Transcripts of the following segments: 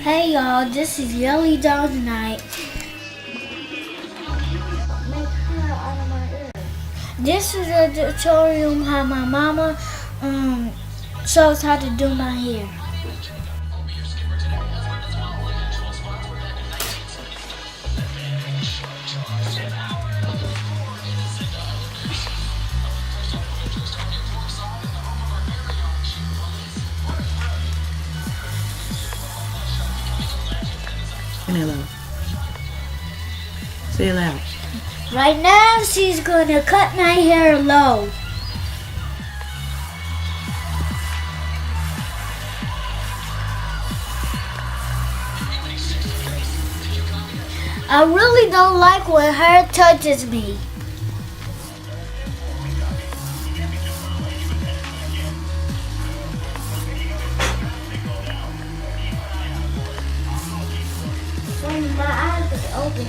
Hey y'all, this is Yelly Doll tonight. Make hair out of my ear. This is a tutorial how my mama shows how to do my hair. Hello. Say it loud. Right now, she's gonna cut my hair low. I really don't like when her touches me. My eyes is open.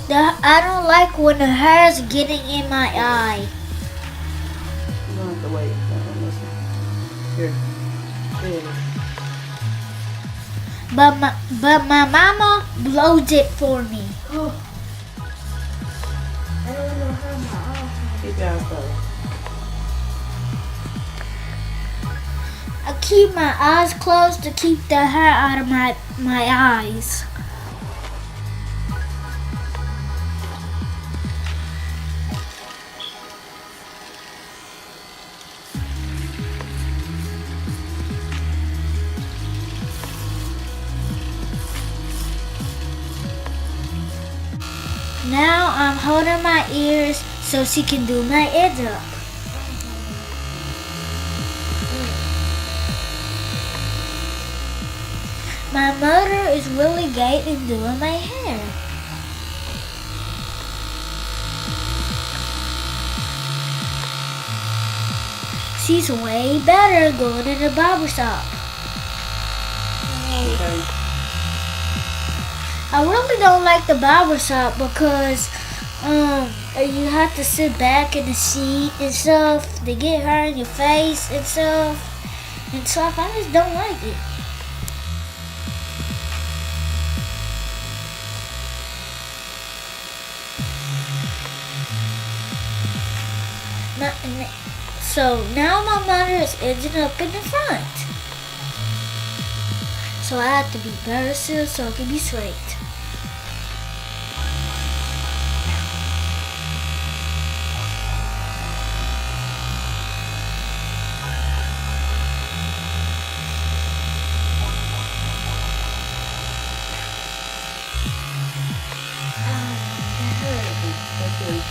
I don't like when the hair's getting in my eye. You don't have to wait. Listen. Here. There it is. But my mama blows it for me. I don't know how my eyes. Keep your eyes closed. I keep my eyes closed to keep the hair out of my eyes. Now I'm holding my ears so she can do my ears up. My mother is really great in doing my hair. She's way better going in the barbershop. Okay. I really don't like the barbershop because you have to sit back in the seat and stuff. They get hair in your face and stuff. I just don't like it. So now my mother is edging up in the front. So I have to be very still so it can be straight. Okay.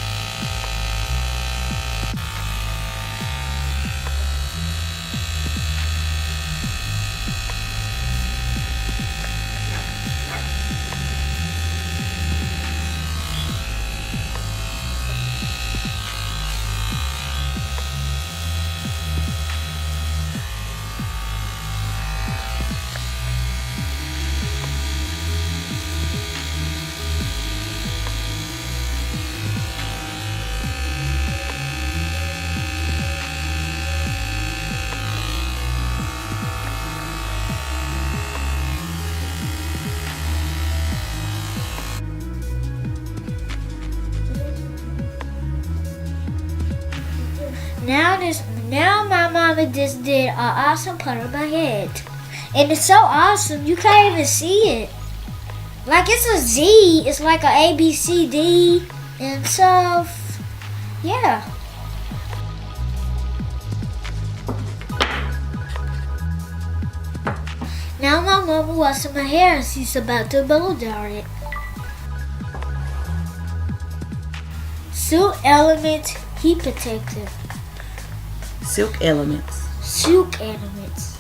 Now my mama just did an awesome part of my head. And it's so awesome, you can't even see it. Like it's a Z, it's like a A, B, C, D, and stuff. Yeah. Now my mama washing my hair and she's about to blow dry it. Silk Elements Heat Protector. Silk Elements. Silk Elements.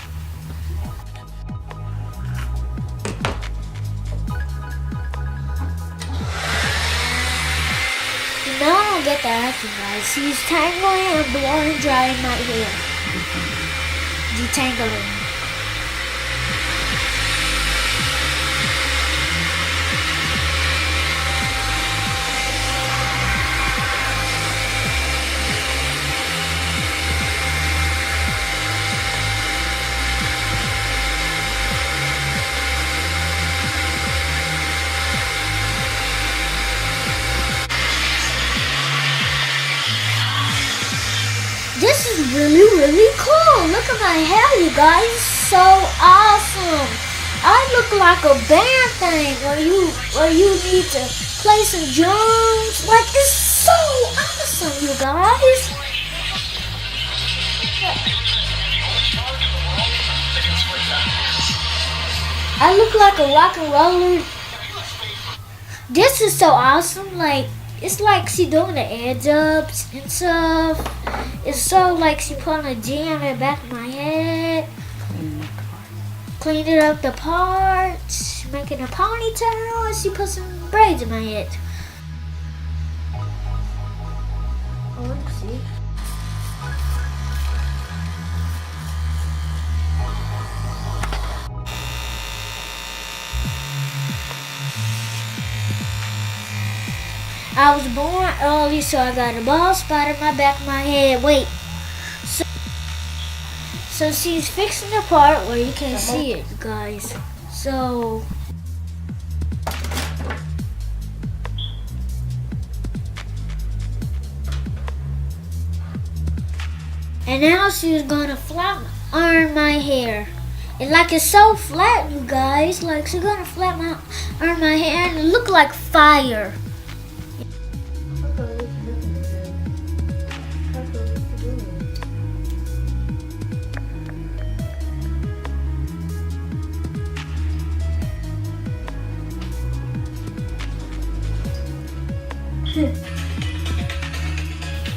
Now I don't get the acting right. She's tangling and blowing drying my hair. Detangling. really cool. Look at my hair, you guys. It's so awesome. I look like a band thing where you need to play some drums. Like, it's so awesome, you guys. I look like a rock and roller. This is so awesome. Like, it's like she doing the edge ups and stuff. It's so like she putting a jam in the back of my head. Cleaning up the parts, making a ponytail, and she put some braids in my head. Oh, let's see. I was born early, so I got a bald spot in my back of my head. Wait. So she's fixing the part where you can't see it, guys. So and now she's gonna flat iron my hair. And like it's so flat, you guys. Like she's gonna flat iron my hair and it look like fire.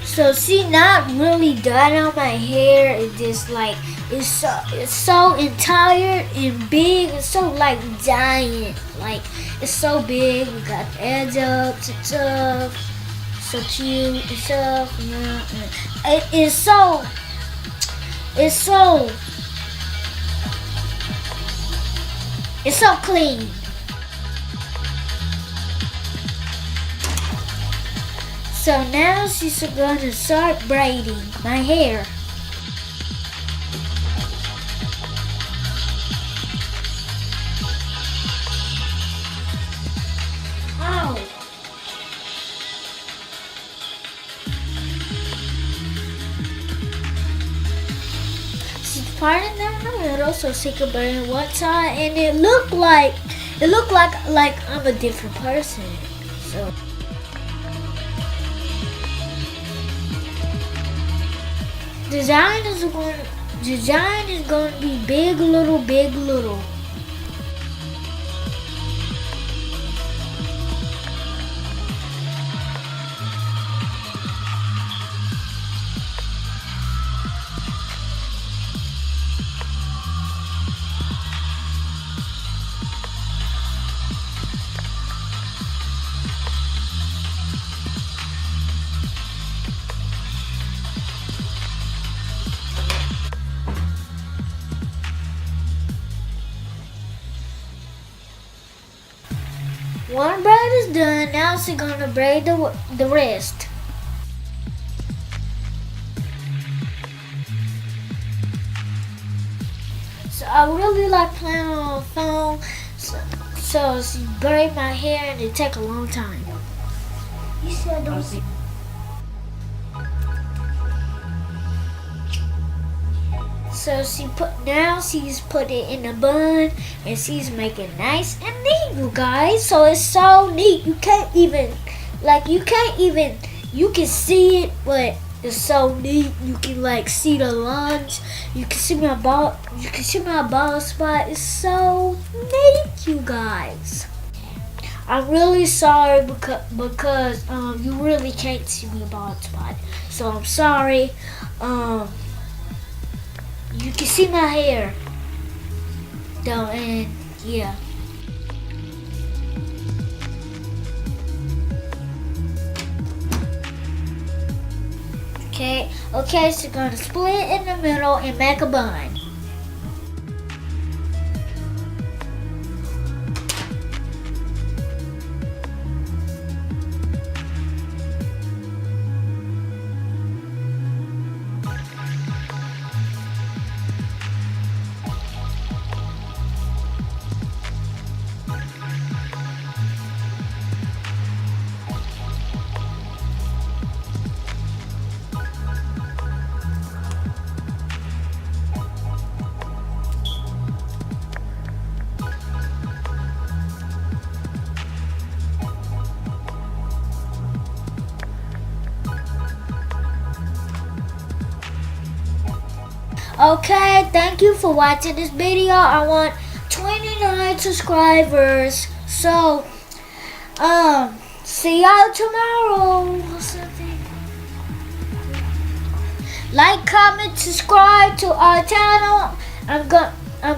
So she not really done on my hair. It's just like it's so entire and big. It's so like giant. Like it's so big. We got the edge ups and stuff. So cute and stuff. It's so clean. So now she's gonna start braiding my hair. Ow! She's parting down the middle so she can braid one side, and it looked like I'm a different person. So. Design is going to be big little, big little. One braid is done. Now she's gonna braid the rest. So I really like playing on the phone. So she braid my hair and it take a long time. You said don't see. So she's put it in a bun and she's making nice and neat, you guys. So it's so neat. You can see it, but it's so neat. You can like see the lines. You can see my bald spot. It's so neat, you guys. I'm really sorry because you really can't see my bald spot. So I'm sorry. You can see my hair though, and yeah. Okay, so gonna split in the middle and make a bun. Okay, thank you for watching this video. I want 29 subscribers. So, see y'all tomorrow or something. Like, comment, subscribe to our channel. I'm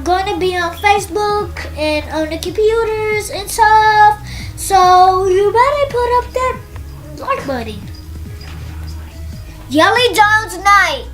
gonna be on Facebook and on the computers and stuff. So you better put up that like button. Yelly Jones Night.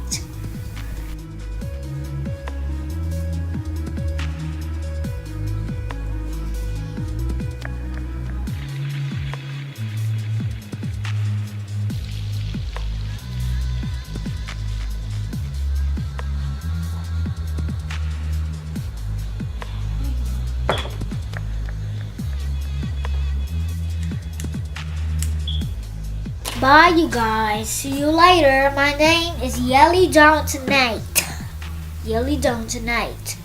Bye, you guys. See you later. My name is Yelly Jones Tonight. Yelly Jones Tonight.